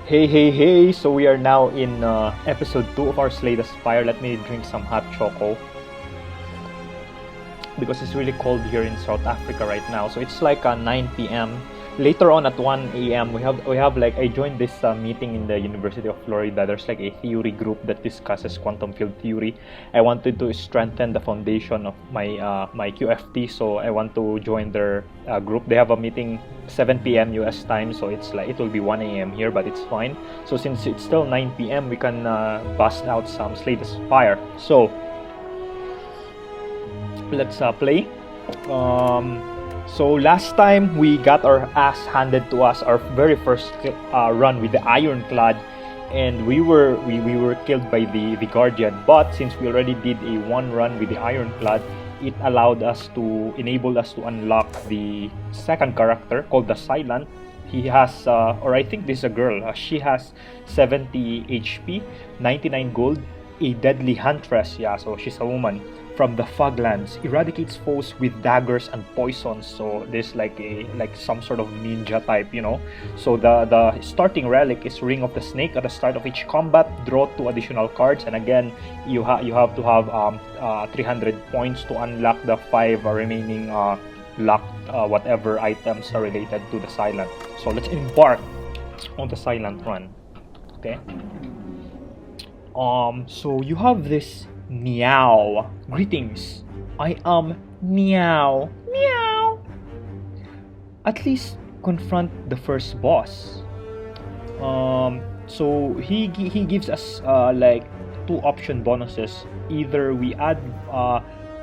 Hey, so we are now in episode 2 of our Slay the Spire. Let me drink some hot choco because it's really cold here in South Africa right now. So it's like 9 p.m. Later on at 1 a.m. we have like I joined this meeting in the University of Florida. There's like a theory group that discusses quantum field theory. I wanted to strengthen the foundation of my QFT, so I want to join their group. They have a meeting 7 p.m. US time, so it's like it will be 1 a.m. here, but it's fine. So since it's still 9 p.m., we can bust out some Slay the Spire. So let's play. So last time we got our ass handed to us, our very first run with the Ironclad, and we were killed by the Guardian. But since we already did a one run with the Ironclad, it enabled us to unlock the second character called the Silent. He has, or I think this is a girl. She has 70 HP, 99 gold, a deadly huntress. Yeah, so she's a woman. From the Foglands, eradicates foes with daggers and poisons. So there's like some sort of ninja type, you know. So the starting relic is Ring of the Snake. At the start of each combat, draw 2 additional cards, and again you have to have 300 points to unlock the 5 remaining locked whatever items are related to the Silent. So let's embark on the Silent run. Okay. So you have this Meow. Greetings. I am Meow. Meow. At least confront the first boss. So he gives us like 2 option bonuses. Either we add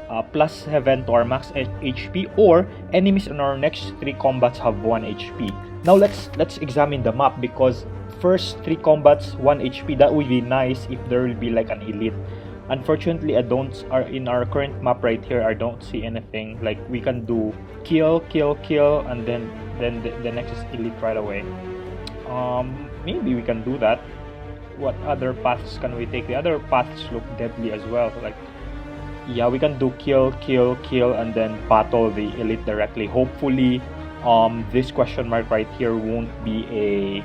+7 to our max HP, or enemies in our next 3 combats have 1 HP. Now let's examine the map, because first 3 combats 1 HP. That would be nice if there will be like an elite. Unfortunately, in our current map right here, I don't see anything. Like we can do kill, and then the next is elite right away. Maybe we can do that. What other paths can we take? The other paths look deadly as well. Like, yeah, we can do kill, and then battle the elite directly. Hopefully, this question mark right here won't be a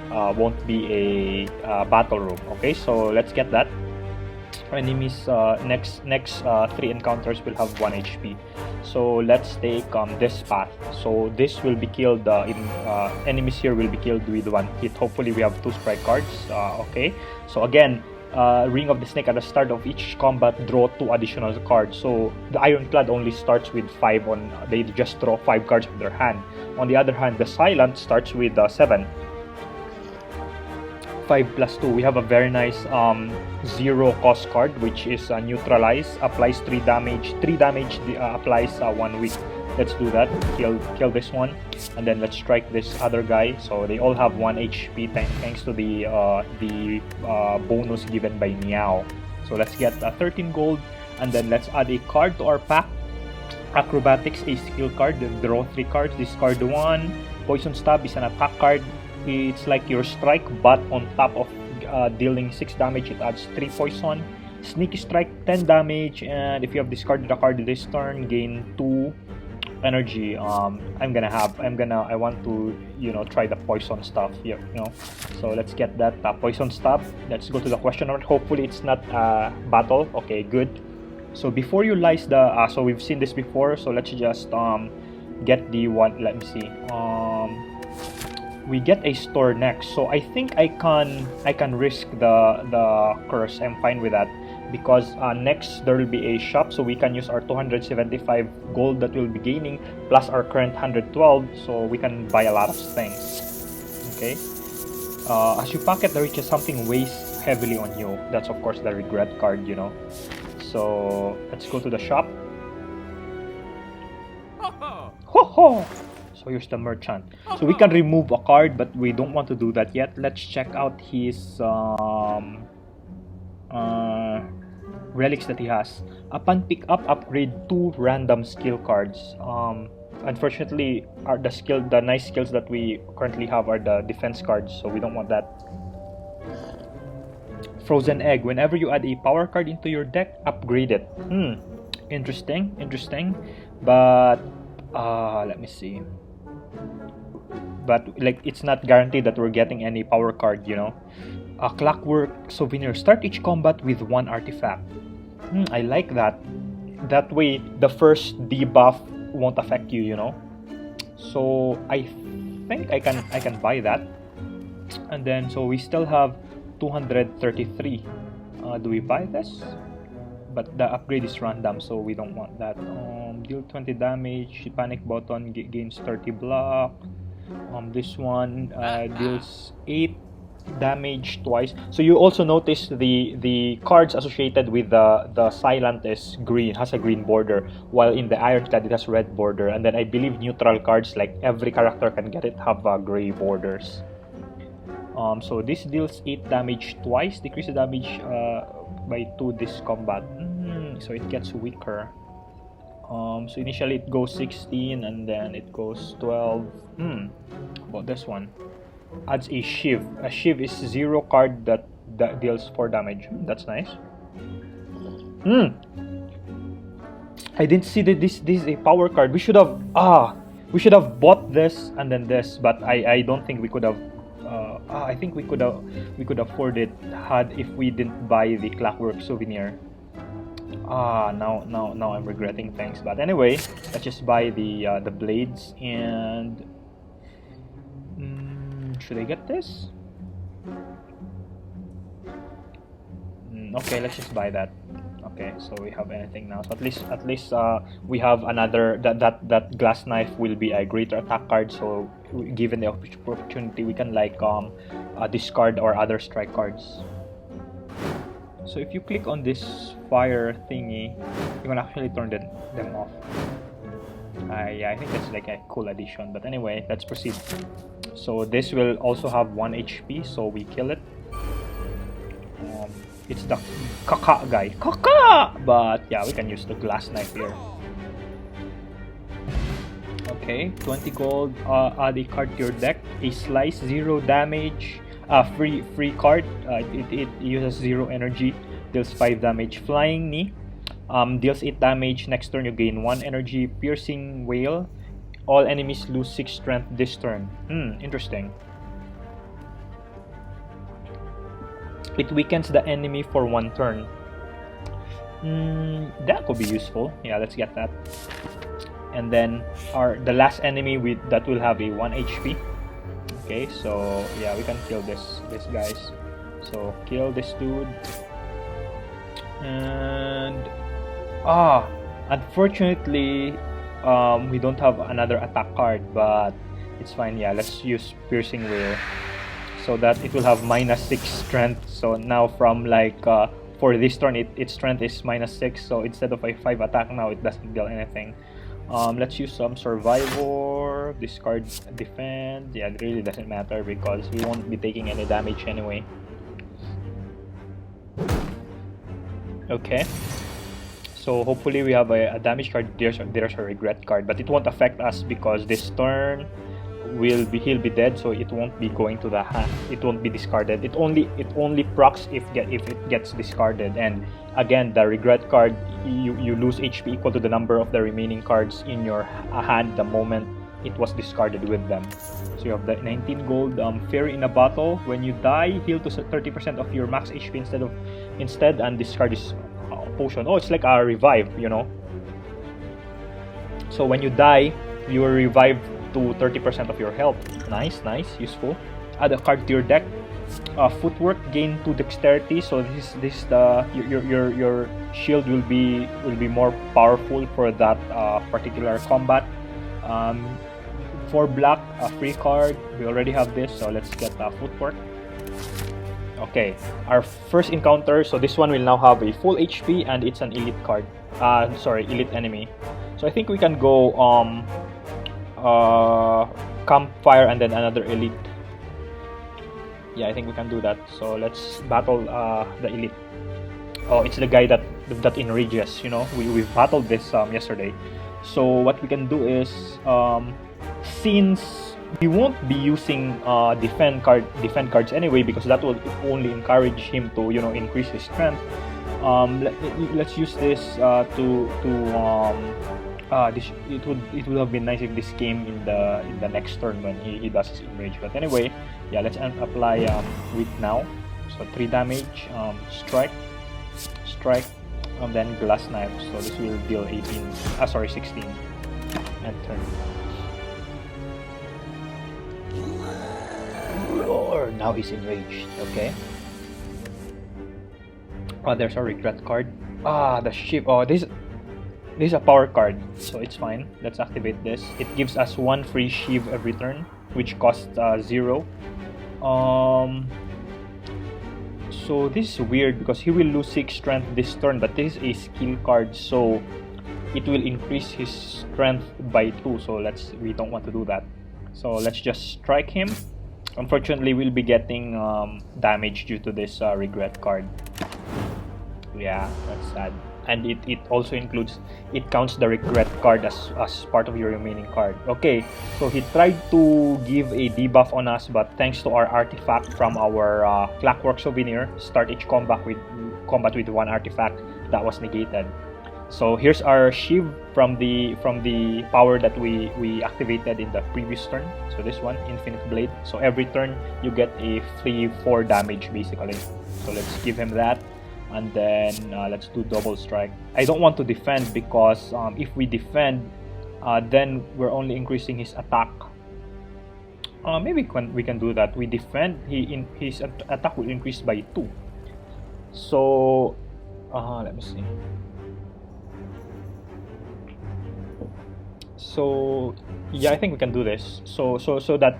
battle room. Okay, so let's get that. Enemies next 3 encounters will have 1 HP. So let's take this path. So this will be killed. Enemies here will be killed with 1 hit. Hopefully we have 2 strike cards. Okay. So again, Ring of the Snake, at the start of each combat, draw 2 additional cards. So the Ironclad only starts with 5 on. They just draw 5 cards from their hand. On the other hand, the Silent starts with 7. 5 + 2. We have a very nice 0 cost card, which is neutralize, applies 3 damage. 3 damage applies 1 week. Let's do that. Kill this one, and then let's strike this other guy. So they all have 1 HP thanks to the bonus given by Meow. So let's get 13 gold, and then let's add a card to our pack. Acrobatics, a skill card. Draw 3 cards. Discard 1. Poison Stab is an attack card. It's like your strike, but on top of dealing 6 damage, it adds 3 poison. Sneaky Strike, 10 damage, and if you have discarded a card this turn, gain 2 energy. I want to, try the poison stuff here, So let's get that poison stuff. Let's go to the question mark. Hopefully it's not battle. Okay, good. So before you lice so we've seen this before. So let's just get the one. Let me see. We get a store next, so I think I can risk the curse. I'm fine with that, because next there will be a shop, so we can use our 275 gold that we'll be gaining plus our current 112, so we can buy a lot of things. Okay. As you pocket the riches, something weighs heavily on you. That's of course the regret card, So let's go to the shop. Ho ho! So here's the merchant. So we can remove a card, but we don't want to do that yet. Let's check out his relics that he has. Upon pick up, upgrade 2 random skill cards. Unfortunately, the nice skills that we currently have are the defense cards, so we don't want that. Frozen Egg. Whenever you add a power card into your deck, upgrade it. Interesting. But let me see. but like it's not guaranteed that we're getting any power card, you know. A clockwork souvenir. Start each combat with one artifact. I like that. That way, the first debuff won't affect you, you know. So I think I can buy that. And then so we still have 233. Do we buy this? But the upgrade is random, so we don't want that. Deal 20 damage. Panic button gains 30 block. This one deals 8 damage twice. So you also notice the cards associated with the silent is green, has a green border, while in the ironclad it has red border. And then I believe neutral cards, like every character can get it, have gray borders. So this deals 8 damage twice, decrease the damage by 2 this combat. So it gets weaker. So initially it goes 16 and then it goes 12. About this one. Adds a shiv. A shiv is 0 card that deals 4 damage. That's nice. I didn't see that this is a power card. We should have bought this and then this, but I don't think we could have. I think we could afford it had if we didn't buy the clockwork souvenir. Now I'm regretting things. But anyway, let's just buy the blades. And should I get this? Okay, let's just buy that. Okay, so we have anything now. So at least we have another that glass knife will be a greater attack card. So given the opportunity, we can like discard our other strike cards. So if you click on this fire thingy, you can actually turn them off. Yeah, I think that's like a cool addition. But anyway, let's proceed. So this will also have 1 HP, so we kill it. It's the Kaka guy. Kaka! But yeah, we can use the glass knife here. Okay, 20 gold. Add a card to your deck. A slice, 0 damage. Free card. It uses 0 energy. Deals 5 damage. Flying Knee. Deals 8 damage. Next turn you gain 1 energy. Piercing Whale. All enemies lose 6 strength this turn. Interesting. It weakens the enemy for 1 turn. That could be useful. Yeah, let's get that. And then the last enemy that will have a 1 HP. Okay, so yeah, we can kill these guys. So kill this dude. And unfortunately, we don't have another attack card, but it's fine. Yeah, let's use Piercing Whale so that it will have -6 strength. So now from like for this turn, its strength is -6. So instead of a 5 attack, now it doesn't deal anything. Let's use some Survivor. Discard Defend. Yeah, it really doesn't matter because we won't be taking any damage anyway. Okay. So hopefully we have a damage card. There's a regret card, but it won't affect us because this turn he'll be dead, so it won't be going to the hand. It won't be discarded. It only procs if it gets discarded. And again, the regret card, you lose HP equal to the number of the remaining cards in your hand the moment it was discarded with them. So you have the 19 gold. Fairy in a Bottle. When you die, heal to 30% of your max HP instead and discard this potion. Oh, it's like a revive, you know. So when you die, you are revived to 30% of your health. Nice, useful. Add a card to your deck. Footwork, gain 2 dexterity. So this your shield will be more powerful for that particular combat. 4 black, a free card. We already have this, so let's get Footwork. Okay, our first encounter. So this one will now have a full HP and it's an elite card. Elite enemy. So I think we can go Campfire and then another elite. Yeah, I think we can do that. So let's battle the elite. Oh, it's the guy that enrages, you know. We battled this yesterday. So what we can do is since we won't be using defend cards anyway, because that will only encourage him to, you know, increase his strength. Let's use this to it would have been nice if this came in the next turn when he does his enrage. But anyway, yeah, let's apply weak now. So 3 damage, strike, and then glass knife. So this will deal 16, and turn. Lord, now he's enraged. Okay. Oh, there's a regret card. The ship. Oh, this is a power card, so it's fine. Let's activate this. It gives us 1 free Shiv every turn, which costs 0. So this is weird because he will lose 6 strength this turn, but this is a skill card, so it will increase his strength by 2. So we don't want to do that. So let's just strike him. Unfortunately, we'll be getting damage due to this regret card. Yeah, that's sad. And it also counts the regret card as part of your remaining card. Okay, so he tried to give a debuff on us, but thanks to our artifact from our Clockwork Souvenir, start each combat with 1 artifact, that was negated. So here's our Shiv from the power that we activated in the previous turn. So this one, Infinite Blade. So every turn you get a free 4 damage basically. So let's give him that. And then let's do double strike. I don't want to defend because if we defend, then we're only increasing his attack. Maybe we can do that. We defend, his attack will increase by 2. So let me see. So yeah, I think we can do this. So that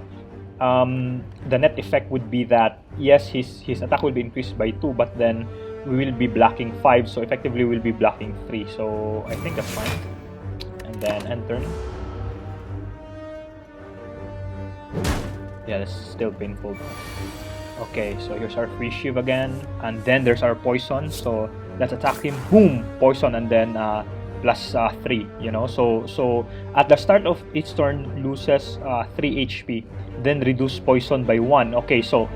the net effect would be that yes, his attack will be increased by 2, but then we will be blocking 5, so effectively we'll be blocking 3. So I think that's fine. And then end turn. Yeah, that's still painful. Okay, so here's our free Shiv again, and then there's our poison. So let's attack him. Boom, poison, and then plus 3. You know, so at the start of each turn loses 3 HP, then reduce poison by 1. Okay, so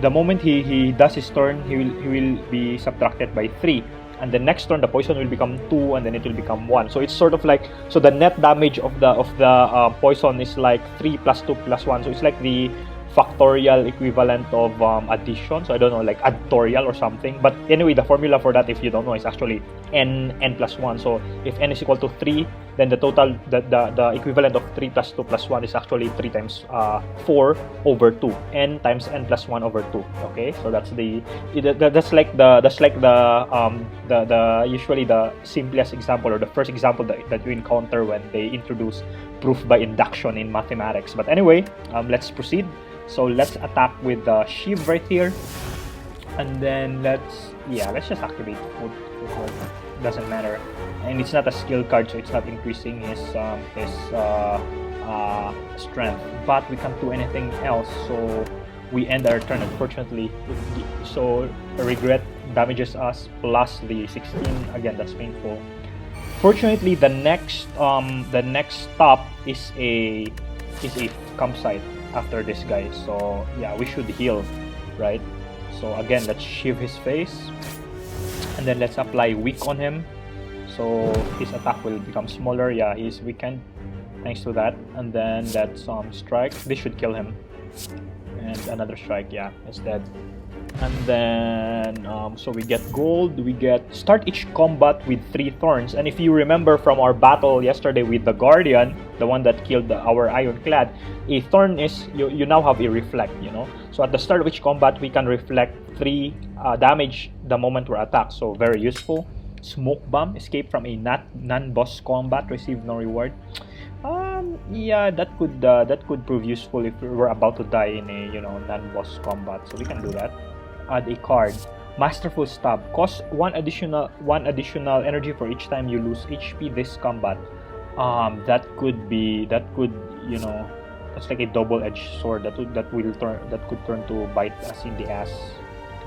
the moment he does his turn, he will be subtracted by 3, and the next turn the poison will become 2, and then it will become 1. So it's sort of like, so the net damage of the poison is like 3 plus 2 plus 1. So it's like the factorial equivalent of addition. So I don't know, like addtorial or something. But anyway, the formula for that, if you don't know, is actually n+1. So if n is equal to 3, then the total, the equivalent of 3 plus 2 plus 1 is actually 3 times 4 over 2. N times n+1 over 2. Okay, so that's usually the simplest example, or the first example that you encounter when they introduce proof by induction in mathematics. But anyway, let's proceed. So let's attack with the Shiv right here, and then let's just activate foot. Doesn't matter, and it's not a skill card, so it's not increasing his strength, but we can't do anything else, so we end our turn, unfortunately. So regret damages us plus the 16. Again, that's painful. Fortunately, the next stop is a campsite after this guy, so yeah, we should heal, right? So again, let's shiv his face, and then let's apply weak on him, so his attack will become smaller. Yeah, he's weakened thanks to that. And then let's strike. This should kill him, and another strike. Yeah, it's dead. And then so we get gold. We get start each combat with 3 thorns. And if you remember from our battle yesterday with the Guardian, the one that killed our Ironclad, a thorn is you now have a reflect, you know. So at the start of each combat, we can reflect 3 damage the moment we're attacked. So very useful. Smoke bomb, escape from a non-boss combat, receive no reward. Yeah, that could prove useful if we're about to die in a non-boss combat. So we can do that. Add a card. Masterful Stab. Cost 1 additional energy for each time you lose HP this combat. That could it's like a double-edged sword that could turn to bite us in the ass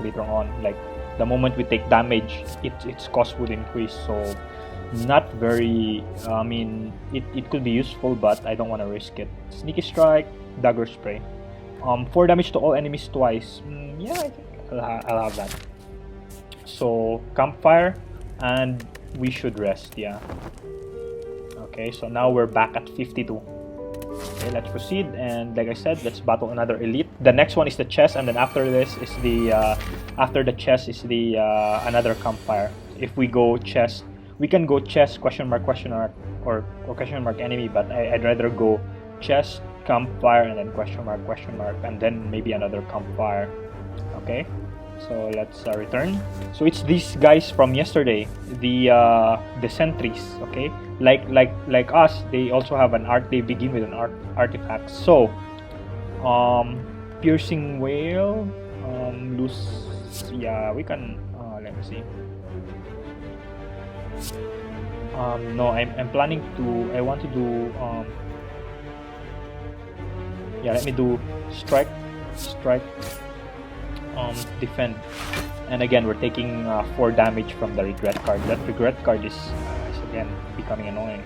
later on. Like the moment we take damage, its cost would increase. So not very. It could be useful, but I don't want to risk it. Sneaky Strike, Dagger Spray. 4 damage to all enemies twice. Yeah, I think I'll have that. So campfire, and we should rest. Yeah. Okay, so now we're back at 52. Okay, let's proceed, and like I said, let's battle another elite. The next one is the chest, and then after this is the after the chest is the another campfire. If we go chest, we can go chest question mark or question mark enemy, but I'd rather go chest, campfire, and then question mark, and then maybe another campfire. Okay, so let's return. So it's these guys from yesterday, the sentries. Okay, like us, they also have an art. They begin with an artifact. So piercing whale, loose. Yeah, we can. Let me see. No, I'm planning to. I want to do. Yeah, let me do strike, defend, and again we're taking 4 damage from the regret card. That regret card is again becoming annoying.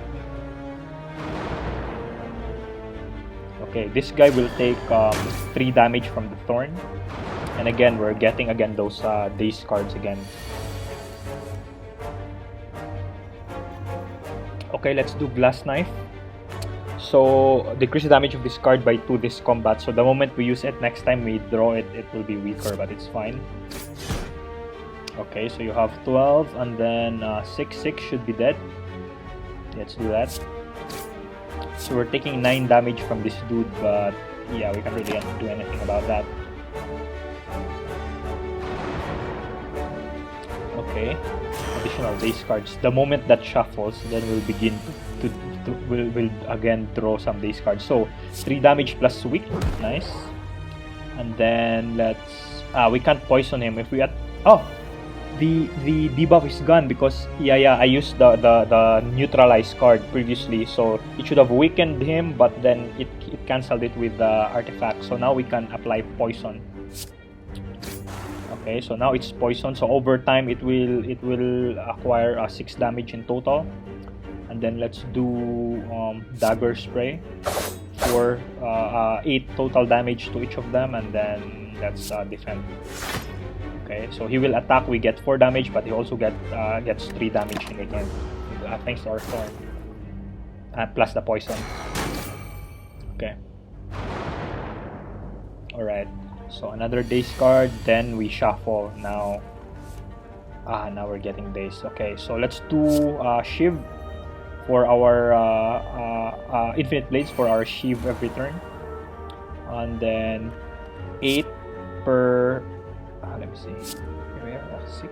Okay, this guy will take 3 damage from the thorn, and again we're getting those daze cards again. Okay, let's do glass knife. So decrease the damage of this card by 2 this combat. So the moment we use it, next time we draw it, it will be weaker, but it's fine. Okay, so you have 12, and then 6 should be dead. Let's do that. So we're taking 9 damage from this dude, but yeah, we can't really do anything about that. Okay, additional daze cards. The moment that shuffles, then we'll begin we'll again draw some daze cards. So 3 damage plus weak, nice. And then let's we can't poison him if we the debuff is gone because I used the neutralize card previously, so it should have weakened him, but then it cancelled it with the artifact. So now we can apply poison. Okay, so now it's poison, so over time it will acquire 6 damage in total. And then let's do dagger spray for 8 total damage to each of them, and then let's defend. Okay, so he will attack, we get 4 damage, but he also gets 3 damage in return, thanks to our thorn, plus the poison. Okay. Alright, so another daze card, then we shuffle. Now we're getting daze. Okay, so let's do Shiv for our infinite blades for our Shiv every turn, and then 8 per let me see, here we have 6,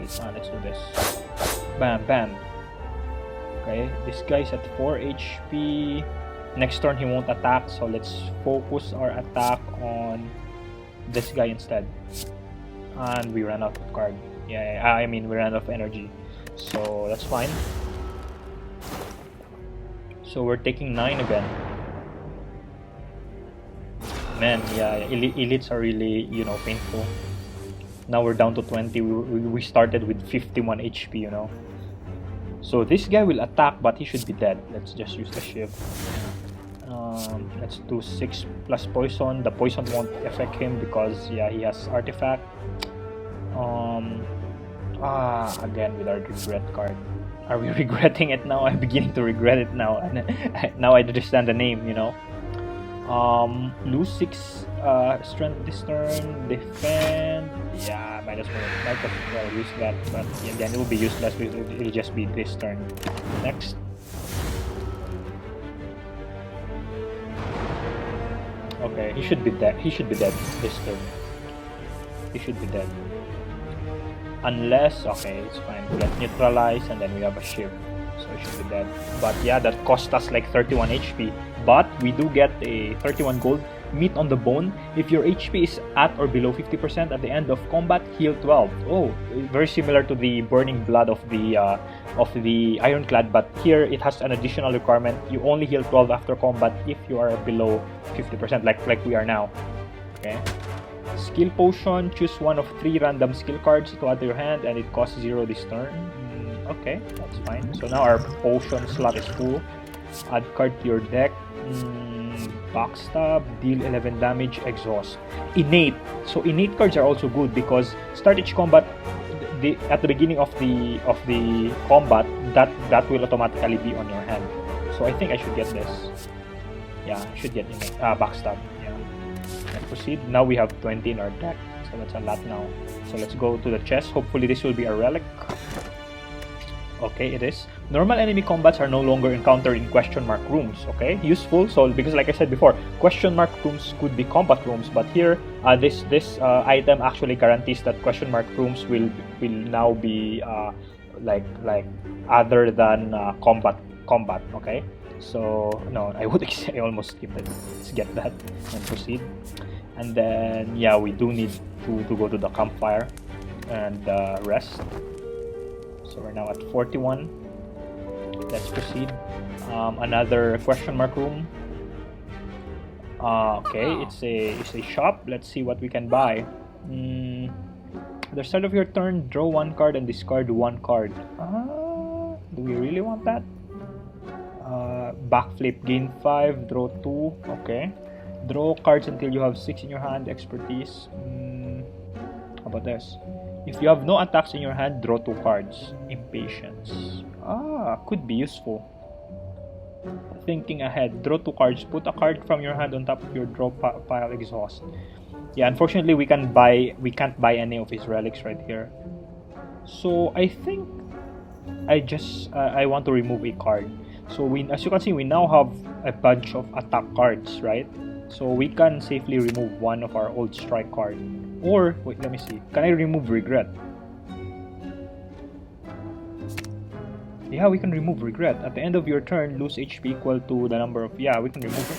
8. Let's do this. Bam. Okay, this guy's at 4 HP. Next turn he won't attack, so let's focus our attack on this guy instead. And we ran out of card. We ran out of energy, so that's fine. So we're taking 9 again. Man, elites are really, painful. Now we're down to 20. We started with 51 HP, So this guy will attack, but he should be dead. Let's just use the Shiv. Let's do 6 plus poison. The poison won't affect him because he has artifact. Again with our regret card. Are we regretting it now? I'm beginning to regret it now. Now I understand the name, Lose 6 strength this turn. Defend. Yeah, might as well use that, but then it will be useless. It'll just be this turn. Next. Okay, he should be dead. He should be dead this turn. He should be dead. Unless, okay, it's fine. We get neutralized, and then we have a Shiv, so he should be dead. But yeah, that cost us like 31 HP. But we do get a 31 gold. Meat on the bone. If your HP is at or below 50% at the end of combat, heal 12. Oh, very similar to the burning blood of the ironclad, but here it has an additional requirement. You only heal 12 after combat if you are below 50%, like we are now. Okay. Skill potion. Choose one of 3 random skill cards to add to your hand, and it costs 0 this turn. Okay, that's fine. So now our potion slot is full. Add card to your deck. Backstab, deal 11 damage, exhaust. Innate. So innate cards are also good because start each combat. at the beginning of the combat, that will automatically be on your hand. So I think I should get this. Yeah, I should get backstab. Yeah. Let's proceed. Now we have 20 in our deck, so that's a lot now. So let's go to the chest. Hopefully this will be a relic. Okay, it is. Normal enemy combats are no longer encountered in question mark rooms. Okay, useful. So because like I said before, question mark rooms could be combat rooms, but here this item actually guarantees that question mark rooms will now be like other than combat. Okay, so no, I almost skipped it. Let's get that and proceed. And then yeah, we do need to go to the campfire and rest. So we're now at 41. Let's proceed. Another question mark room. Okay, it's a shop. Let's see what we can buy. At the start of your turn, draw one card and discard one card. Do we really want that? Backflip, gain 5, draw 2. Okay. Draw cards until you have 6 in your hand. Expertise. How about this? If you have no attacks in your hand, draw 2 cards. Impatience. Could be useful. Thinking ahead. Draw 2 cards. Put a card from your hand on top of your draw pile. Exhaust. Yeah, unfortunately we can't buy any of his relics right here. So I think I want to remove a card. So as you can see, we now have a bunch of attack cards, right? So we can safely remove one of our old strike card. Or, wait, let me see. Can I remove regret? Yeah, we can remove regret. At the end of your turn, lose HP equal to the number of... Yeah, we can remove it.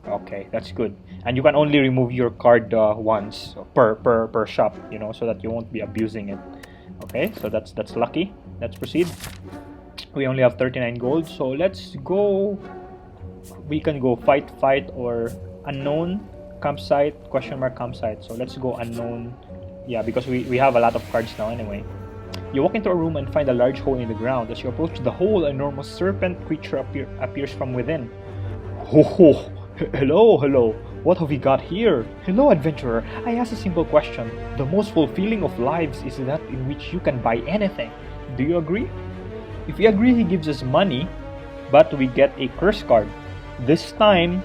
Okay, that's good. And you can only remove your card once per shop, you know, so that you won't be abusing it. Okay, so that's lucky. Let's proceed. We only have 39 gold, so let's go. We can go fight or unknown campsite, question mark campsite. So let's go unknown. Yeah, because we have a lot of cards now anyway. You walk into a room and find a large hole in the ground. As you approach the hole, an enormous serpent creature appears from within. Oh, hello. What have we got here? Hello, adventurer. I ask a simple question. The most fulfilling of lives is that in which you can buy anything. Do you agree? If we agree, he gives us money, but we get a curse card. This time,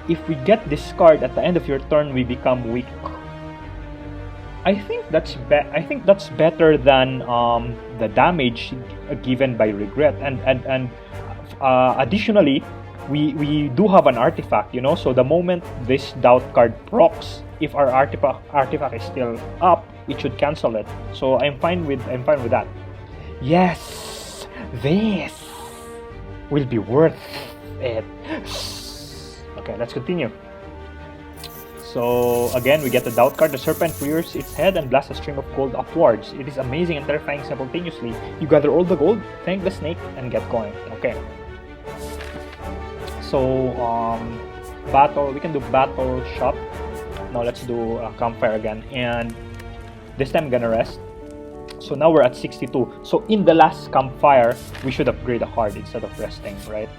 if we get this card at the end of your turn, we become weak. I think that's better than the damage given by regret. And additionally, we do have an artifact, you know. So the moment this doubt card procs, if our artifact is still up, it should cancel it. So I'm fine with that. Yes, this will be worth it. Okay, let's continue. So again, we get the doubt card. The serpent rears its head and blasts a stream of gold upwards. It is amazing and terrifying simultaneously. You gather all the gold, thank the snake, and get going. Okay. So battle. We can do battle shop. Now let's do campfire again, and this time I'm gonna rest. So now we're at 62. So in the last campfire, we should upgrade a card instead of resting, right?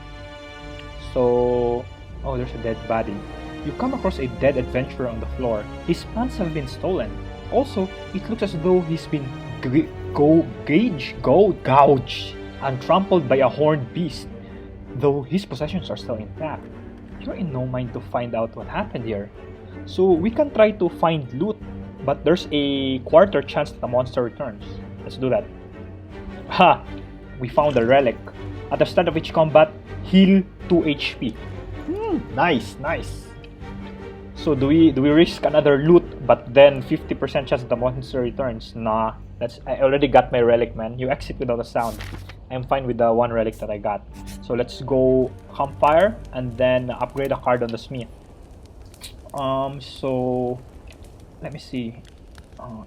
So, oh, there's a dead body. You come across a dead adventurer on the floor. His pants have been stolen. Also, it looks as though he's been gouged and trampled by a horned beast, though his possessions are still intact. You're in no mind to find out what happened here. So we can try to find loot, but there's a quarter chance that the monster returns. Let's do that. Ha! We found a relic. At the start of each combat, heal 2 HP. Nice. So do we risk another loot, but then 50% chance that the monster returns? Nah, I already got my relic, man. You exit without a sound. I'm fine with the one relic that I got. So let's go campfire and then upgrade a card on the smith. So let me see.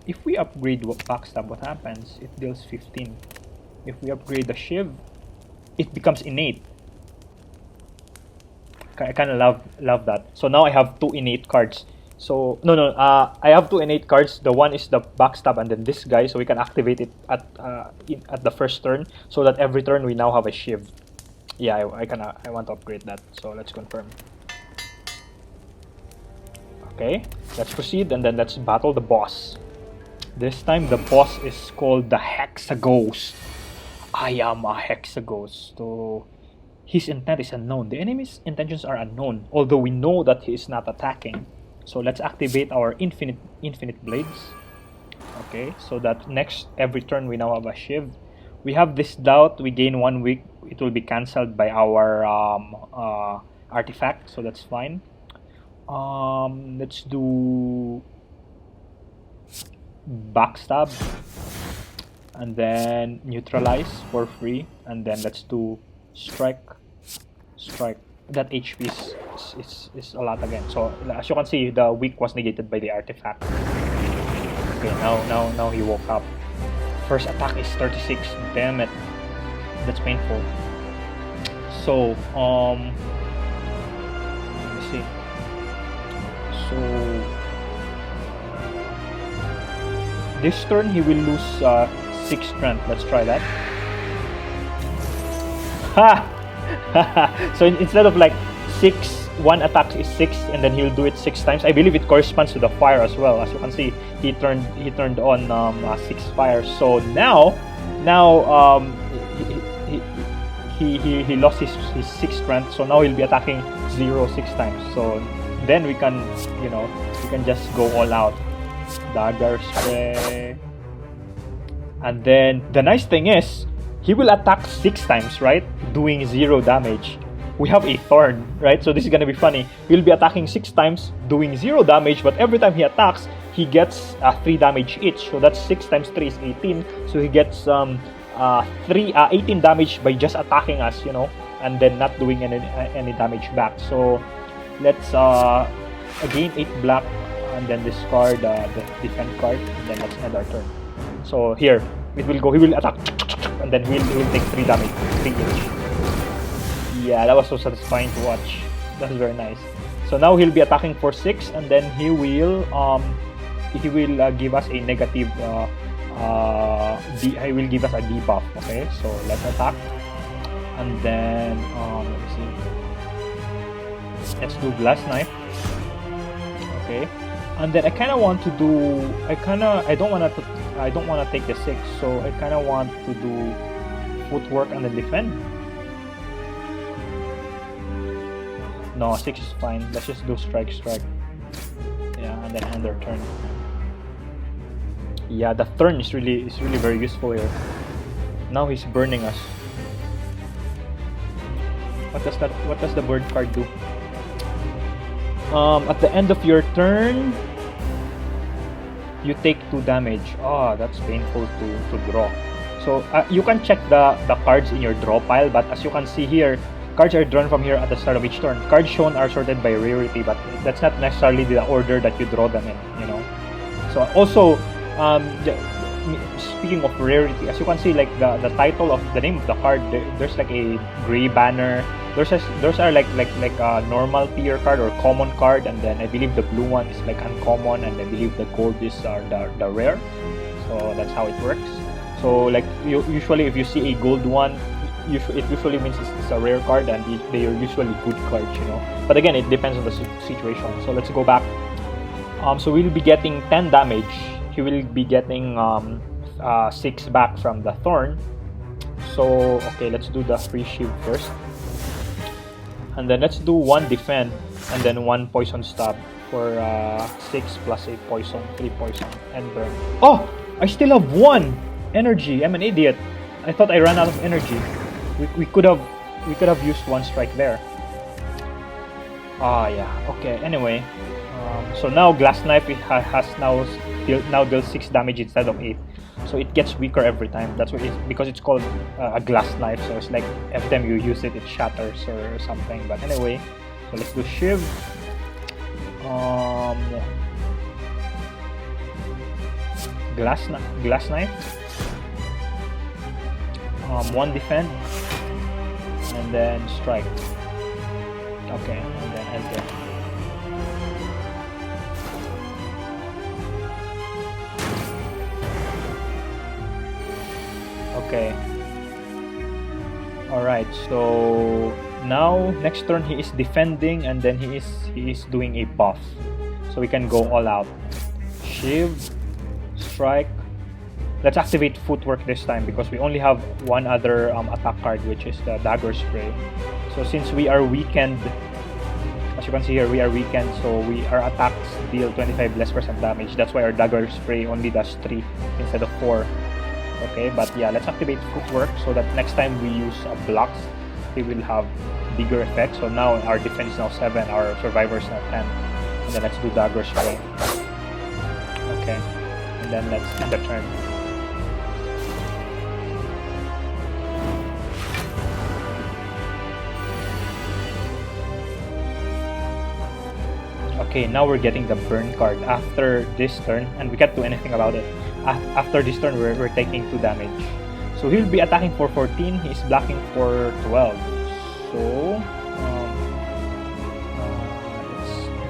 If we upgrade backstab, what happens? It deals 15. If we upgrade the shiv, it becomes innate. I kind of love that. So now I have 2 innate cards. So no, I have 2 innate cards. The one is the backstab, and then this guy, so we can activate it at the first turn, so that every turn we now have a shiv. Yeah, I want to upgrade that. So let's confirm. Okay, let's proceed, and then let's battle the boss. This time the boss is called the Hexaghost. I am a Hexaghost. So his intent is unknown. The enemy's intentions are unknown, although we know that he is not attacking. So let's activate our infinite blades. Okay, so that next every turn we now have a shiv. We have this doubt. We gain 1 week. It will be cancelled by our artifact, so that's fine. Let's do backstab, and then neutralize for free, and then let's do strike. That HP is a lot again. So as you can see, the weak was negated by the artifact. Okay, now he woke up. First attack is 36. Damn it, that's painful. So let me see. So this turn he will lose 6 strength. Let's try that. Ha! So instead of like 6, one attack is 6, and then he'll do it 6 times. I believe it corresponds to the fire as well. As you can see, he turned on 6 fires. So now he lost his 6 strength. So now he'll be attacking 0 6 times. So then we can just go all out. Dagger spray. And then the nice thing is he will attack 6 times, right? Doing 0 damage. We have a thorn, right? So this is gonna be funny. He'll be attacking 6 times, doing 0 damage, but every time he attacks, he gets 3 damage each. So that's 6 times 3 is 18. So he gets 18 damage by just attacking us, and then not doing any damage back. So let's again 8 black, and then discard the defend card, and then let's end our turn. So here it will go. He will attack, and then he will take 3 damage, 3 each. Yeah, that was so satisfying to watch. That was very nice. So now he'll be attacking for 6, and then he will give us a negative. He will give us a debuff. Okay, so let's attack, and then let me see. Let's do glass knife. Okay, and then I kind of want to do. I don't want to take the 6, so I kind of want to do footwork and then defend. No, 6 is fine. Let's just do strike. Yeah, and then end our turn. Yeah, the turn is really very useful here. Now he's burning us. What does the bird card do? At the end of your turn, you take 2 damage. Oh, that's painful to draw. So you can check the cards in your draw pile, but as you can see here, cards are drawn from here at the start of each turn. Cards shown are sorted by rarity, but that's not necessarily the order that you draw them in, So also, speaking of rarity, as you can see, like the title of the name of the card, there's like a gray banner. Those are like a normal tier card or common card, and then I believe the blue one is like uncommon, and I believe the gold is the rare. So that's how it works. So like usually if you see a gold one, it usually means it's a rare card, and they are usually good cards, But again, it depends on the situation. So let's go back. So we'll be getting 10 damage. He will be getting 6 back from the thorn. So okay, let's do the free shield first, and then let's do 1 defend, and then 1 poison stab for 6 plus 8 poison, 3 poison, and burn. Oh, I still have 1 energy. I'm an idiot. I thought I ran out of energy. We could have used 1 strike there. Yeah. Okay. Anyway, so now glass knife has now deals 6 damage instead of 8. So it gets weaker every time. That's what because it's called a glass knife. So it's like every time you use it, it shatters or something. But anyway, so let's do shiv. Glass knife. 1 defend, and then strike. Okay, and then enter. Okay. Alright, so now next turn he is defending, and then he is doing a buff. So we can go all out. Shiv, strike. Let's activate footwork this time because we only have one other attack card, which is the dagger spray. So since we are weakened, as you can see here, we are weakened, so our attacks deal 25 less % damage. That's why our dagger spray only does 3 instead of 4. Okay, but yeah, let's activate footwork so that next time we use blocks, it will have bigger effect. So now our defense is now 7, our survivor is now 10. And then let's do dagger spray. Okay, and then let's end the turn. Okay, now we're getting the burn card after this turn, and we can't do anything about it. After this turn, we're taking 2 damage. So he'll be attacking for 14, he's blocking for 12. So,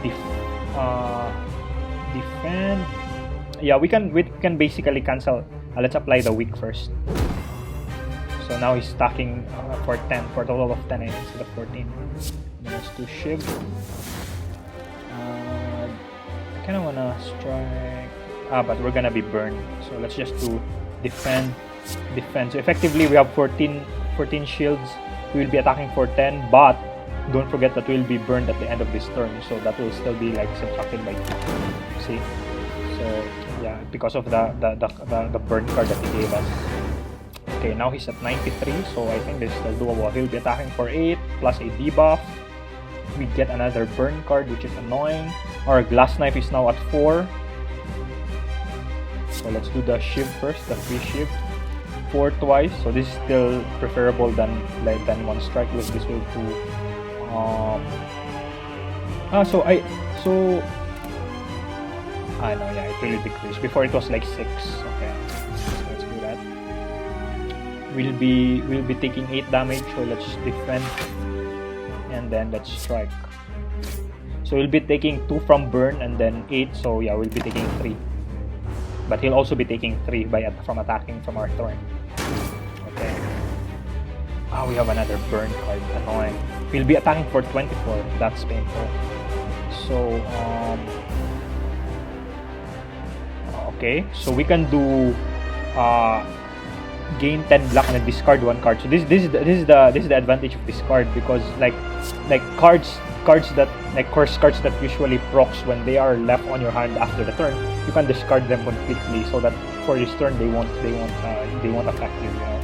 let's defend. Yeah, we can basically cancel. Let's apply the weak first. So now he's attacking for 10, for a total of 10 instead of 14. Then let's do shiv. I kind of wanna strike, but we're gonna be burned. So let's just do defend. So effectively, we have 14 shields. We will be attacking for 10, but don't forget that we will be burned at the end of this turn. So that will still be like subtracted by 2. See? So yeah, because of the burn card that he gave us. Okay, now he's at 93. So I think this is still doable. He'll be attacking for 8 plus a debuff. We get another burn card, which is annoying. Our glass knife is now at 4. So let's do the shiv first, the free shiv. 4 twice. So this is still preferable than 1 strike, because this will do. I know, yeah, it really decreased. Before it was like 6. Okay, so let's do that. We'll be taking 8 damage. So let's just defend. And then let's strike. So we'll be taking 2 from burn and then 8. So yeah, we'll be taking 3. But he'll also be taking 3 from attacking from our turn. Okay. We have another burn card. Annoying. We'll be attacking for 24. That's painful. So okay. So we can do gain 10 block and then discard 1 card. So this is the advantage of this card, because like cards that like curse cards that usually procs when they are left on your hand after the turn, you can discard them completely, so that for this turn they won't affect you, you know.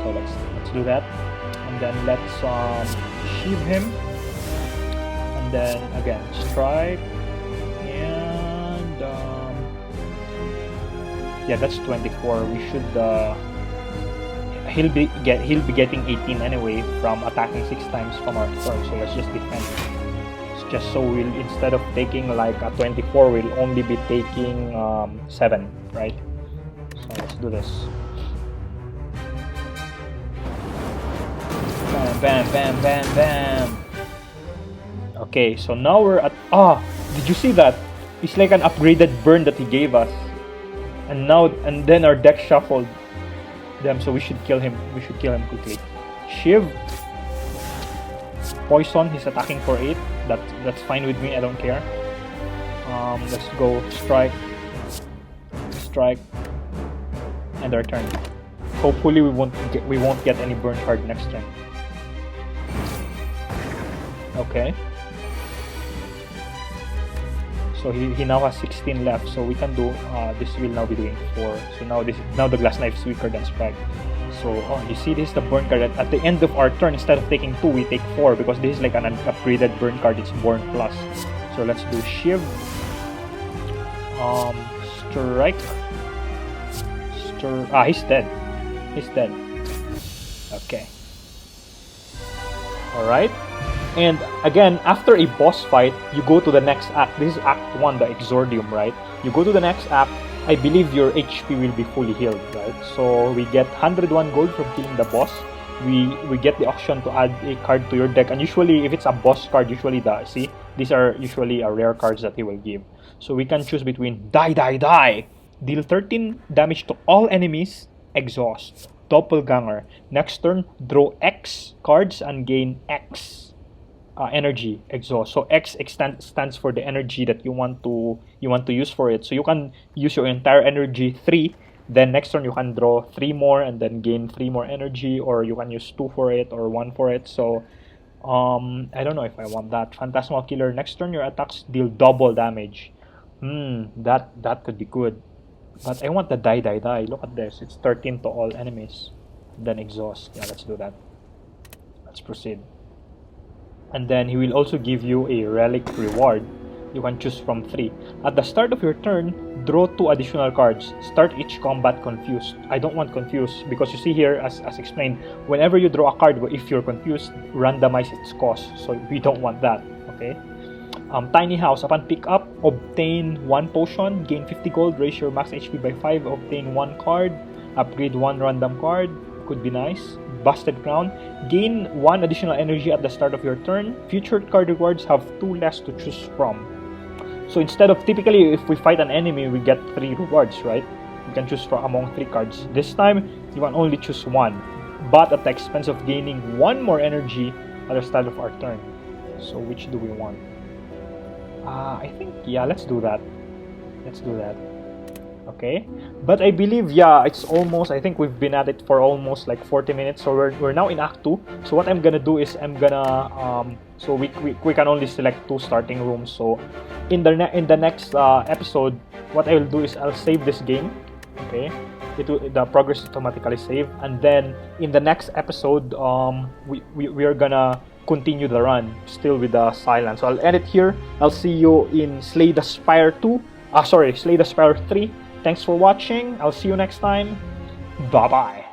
So let's do that, and then let's shiv him, and then again strike, and yeah, that's 24. We should he'll be getting 18 anyway from attacking 6 times from our turn. So let's just defend. It's just so we'll, instead of taking like a 24, we'll only be taking 7, right? So let's do this. Bam, bam, bam, bam, bam. Okay, so now we're at did you see that? It's like an upgraded burn that he gave us. And then our deck shuffled them, so we should kill him. We should kill him quickly. Shiv. Poison, he's attacking for 8. That's fine with me, I don't care. Let's go strike, and our turn. Hopefully we won't get any burn card next turn. Okay. So he now has 16 left, so we can do this will now be doing 4. So now the glass knife is weaker than strike. So you see, this is the burn card. At the end of our turn, instead of taking 2, we take 4, because this is like an upgraded burn card. It's burn plus. So let's do shiv. Strike. He's dead. He's dead. Okay. All right. And again, after a boss fight, you go to the next act. This is Act 1, the Exordium, right? You go to the next act. I believe your HP will be fully healed, right? So we get 101 gold from killing the boss. We get the option to add a card to your deck. And usually, if it's a boss card, these are usually rare cards that he will give. So we can choose between die. Deal 13 damage to all enemies. Exhaust. Doppelganger. Next turn, draw X cards and gain X. energy exhaust. So X stands for the energy that you want to use for it. So you can use your entire energy 3. Then next turn you can draw 3 more and then gain 3 more energy, or you can use 2 for it or 1 for it. So I don't know if I want that. Phantasmal Killer. Next turn your attacks deal double damage. That could be good. But I want the die. Look at this. It's 13 to all enemies. Then exhaust. Yeah, let's do that. Let's proceed. And then he will also give you a relic reward. You can choose from 3. At the start of your turn, draw 2 additional cards. Start each combat confused. I don't want confused because you see here, as explained, whenever you draw a card, if you're confused, randomize its cost. So we don't want that. Okay. Tiny House. Upon pick up, obtain 1 potion, gain 50 gold, raise your max HP by 5, obtain 1 card, upgrade 1 random card. Could be nice. Busted Crown. Gain 1 additional energy at the start of your turn. Future card rewards have 2 less to choose from. So instead of typically if we fight an enemy, we get 3 rewards, right? We can choose from among 3 cards. This time, you can only choose 1, but at the expense of gaining 1 more energy at the start of our turn. So which do we want? I think, yeah, let's do that. Okay, but I believe, yeah, it's almost, I think we've been at it for almost like 40 minutes, so we're now in Act 2. So what I'm gonna do is I'm gonna so we can only select 2 starting rooms. So in the next episode, what I will do is I'll save this game. Okay, the progress automatically save, and then in the next episode we are gonna continue the run still with the silence. So I'll end it here. I'll see you in Slay the Spire 3. Thanks for watching. I'll see you next time. Bye bye.